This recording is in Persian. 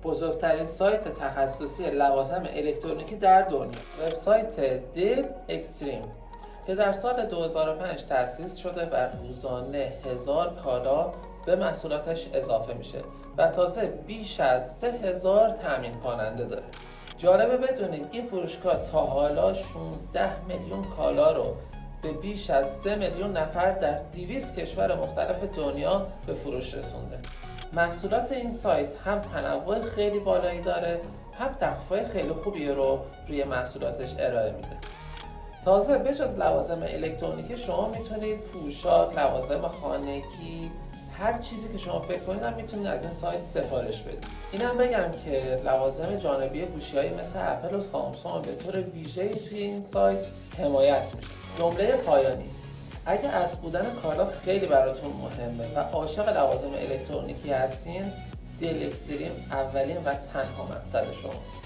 بزرگترین سایت تخصصی لوازم الکترونیکی در دنیا، وبسایت دل اکستریم که در سال 2005 تأسیس شده و روزانه 1000 کالا به محصولاتش اضافه میشه و تازه بیش از 3000 تامین کننده داره. جالبه بدونید این فروشگاه تا حالا 16 میلیون کالا رو به بیش از 3 میلیون نفر در 200 کشور مختلف دنیا به فروش رسونده. محصولات این سایت هم تنوع خیلی بالایی داره، هم تخفیف‌های خیلی خوبی رو روی محصولاتش ارائه میده. تازه بجز لوازم الکترونیکی شما میتونید پوشاک، لوازم خانگی، هر چیزی که شما فکر کنید هم میتونید از این سایت سفارش بدید. اینم بگم که لوازم جانبی گوشی‌های مثل اپل و سامسونگ به طور ویژه‌ای توی این سایت حمایت میشه. جمله پایانی: اگه اصل بودن کالا خیلی براتون مهمه و عاشق لوازم الکترونیکی هستین، دل اکستریم اولین و تنها مقصد شماست.